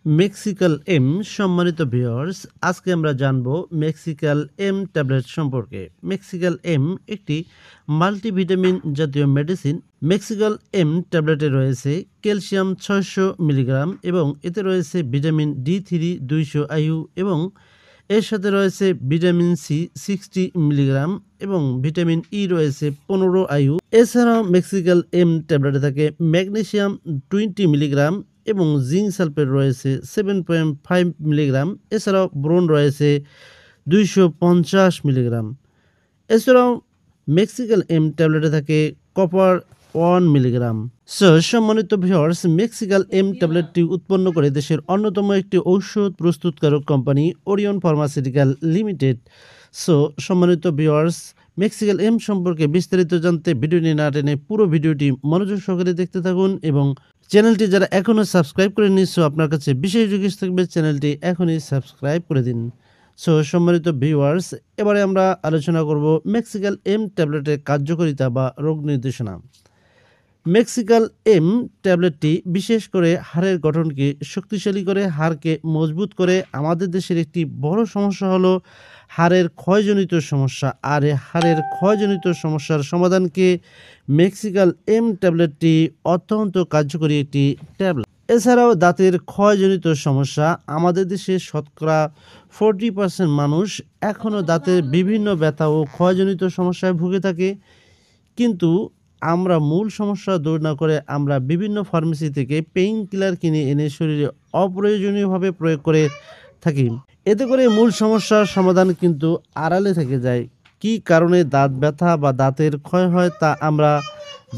মেক্সিকাল M সম্মানিত viewers, আজকে আমরা জানব মেক্সিকাল এম ট্যাবলেট সম্পর্কে। মেক্সিকাল এম একটি মাল্টিভিটামিন জাতীয় মেডিসিন। মেক্সিকাল এম ট্যাবলেটে রয়েছে ক্যালসিয়াম 600 মিলিগ্রাম এবং এতে রয়েছে ভিটামিন ডি3 200 আইইউ এবং এর সাথে রয়েছে ভিটামিন সি 60 মিলিগ্রাম এবং ভিটামিন ই রয়েছে 15 আইইউ। এছাড়াও মেক্সিকাল এম ট্যাবলেটে থাকে ম্যাগনেসিয়াম 20 মিলিগ্রাম এবং জিঙ্ক সালফেট রয়েছে 7.5 মিলিগ্রাম। এছাড়াও ব্রোন রয়েছে 250 মিলিগ্রাম। এছাড়াও মেক্সিকাল এম ট্যাবলেটে থাকে কপার 1 মিলিগ্রাম। সম্মানিত ভিউয়ার্স, মেক্সিকাল এম ট্যাবলেটটি উৎপন্ন করে দেশের অন্যতম একটি ঔষধ প্রস্তুতকারক কোম্পানি ওরিয়ন ফার্মাসিউটিক্যাল লিমিটেড। সম্মানিত ভিউয়ার্স, মেক্সিকাল এম সম্পর্কে বিস্তারিত জানতে ভিডিওটি না টেনে পুরো ভিডিওটি মনোযোগ সহকারে দেখতে থাকুন এবং চ্যানেলটি যারা এখনও সাবস্ক্রাইব করে নিচ্ছ, আপনার কাছে বিশেষ রিকোয়েস্ট থাকবে চ্যানেলটি এখনই সাবস্ক্রাইব করে দিন। সম্মানিত ভিউয়ার্স, এবারে আমরা আলোচনা করব মেক্সিকাল এম ট্যাবলেটের কার্যকারিতা বা রোগ নির্দেশনা। মেক্সিকাল এম ট্যাবলেটটি বিশেষ করে হাড়ের গঠনকে শক্তিশালী করে, হাড়কে মজবুত করে। আমাদের দেশের একটি বড় সমস্যা হলো হাড়ের ক্ষয়জনিত সমস্যা, আর এই হাড়ের ক্ষয়জনিত সমস্যার সমাধানকে মেক্সিকাল এম ট্যাবলেটটি অত্যন্ত কার্যকরী একটি ট্যাবলেট। এছাড়াও দাঁতের ক্ষয়জনিত সমস্যা, আমাদের দেশে শতকরা 40% মানুষ এখনও দাঁতের বিভিন্ন ব্যথা ও ক্ষয়জনিত সমস্যায় ভুগে থাকে, কিন্তু আমরা মূল সমস্যা দূর না করে আমরা বিভিন্ন ফার্মেসি থেকে পেইন কিলার কিনে এনে শরীরে অপ্রয়োজনীয়ভাবে প্রয়োগ করে থাকি। এতে করে মূল সমস্যার সমাধান কিন্তু আড়ালে থেকে যায়। কি কারণে দাঁত ব্যথা বা দাঁতের ক্ষয় হয় তা আমরা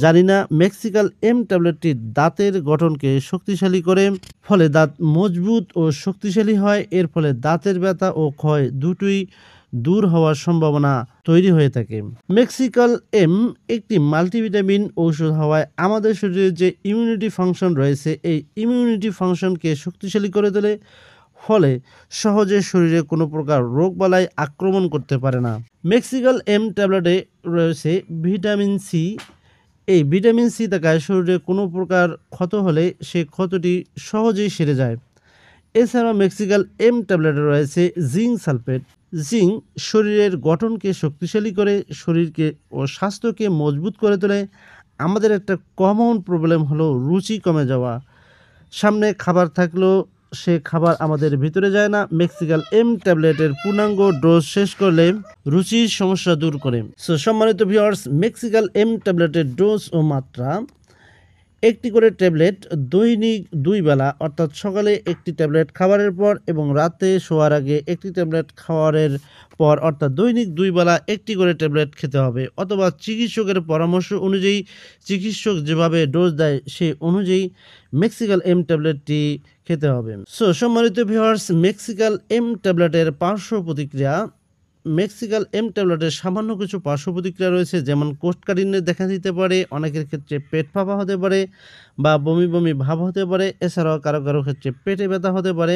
জানি না। মেক্সিকাল এম ট্যাবলেটটি দাঁতের গঠনকে শক্তিশালী করে, ফলে দাঁত মজবুত ও শক্তিশালী হয়। এর ফলে দাঁতের ব্যথা ও ক্ষয় দুটোই দূর হওয়ার সম্ভাবনা তৈরি হয়ে থাকে। মেক্সিকাল এম একটি মাল্টিভিটামিন ঔষধ হওয়ায় আমাদের শরীরে যে ইমিউনিটি ফাংশন রয়েছে, এই ইমিউনিটি ফাংশনকে শক্তিশালী করে তোলে, ফলে সহজে শরীরে কোনো প্রকার রোগবালাই আক্রমণ করতে পারে না। মেক্সিকাল এম ট্যাবলেটে রয়েছে ভিটামিন সি। এই ভিটামিন সি থাকায় শরীরে কোনো প্রকার ক্ষত হলে সে ক্ষতটি সহজেই সেরে যায়। এছাড়াও মেক্সিকাল এম ট্যাবলেটে রয়েছে জিঙ্ক সালফেট। জিঙ্ক শরীরের গঠনকে শক্তিশালী করে, শরীরকে ও স্বাস্থ্যকে মজবুত করে তোলে। আমাদের একটা কমন প্রবলেম হলো রুচি কমে যাওয়া। সামনে খাবার থাকলেও সে খাবার আমাদের ভিতরে যায় না। মেক্সিকাল এম ট্যাবলেটের পূর্ণাঙ্গ ডোজ শেষ করলে রুচির সমস্যা দূর করে। সম্মানিত ভিউয়ার্স, মেক্সিকাল এম ট্যাবলেটের ডোজ ও মাত্রা: একটি করে ট্যাবলেট দৈনিক 2 বেলা, অর্থাৎ সকালে একটি ট্যাবলেট খাবারের পর এবং রাতে শোয়ার আগে একটি ট্যাবলেট খাওয়ারের পর, অর্থাৎ দৈনিক 2 বেলা একটি করে ট্যাবলেট খেতে হবে, অথবা চিকিৎসকের পরামর্শ অনুযায়ী চিকিৎসক যেভাবে ডোজ দেয় সেই অনুযায়ী মেক্সিকাল এম ট্যাবলেটটি খেতে হবে। সম্মানিত ভিউয়ার্স, মেক্সিকাল এম ট্যাবলেটের পার্শ্ব প্রতিক্রিয়া। মেক্সিকাল এম ট্যাবলেটের সামান্য কিছু পার্শ্ব প্রতিক্রিয়া রয়েছে, যেমন কোষ্ঠকাঠিন্যে দেখা দিতে পারে, অনেকের ক্ষেত্রে পেট ফাঁপা হতে পারে বা বমি বমি ভাব হতে পারে। এছাড়াও কারো কারো ক্ষেত্রে পেটে ব্যথা হতে পারে।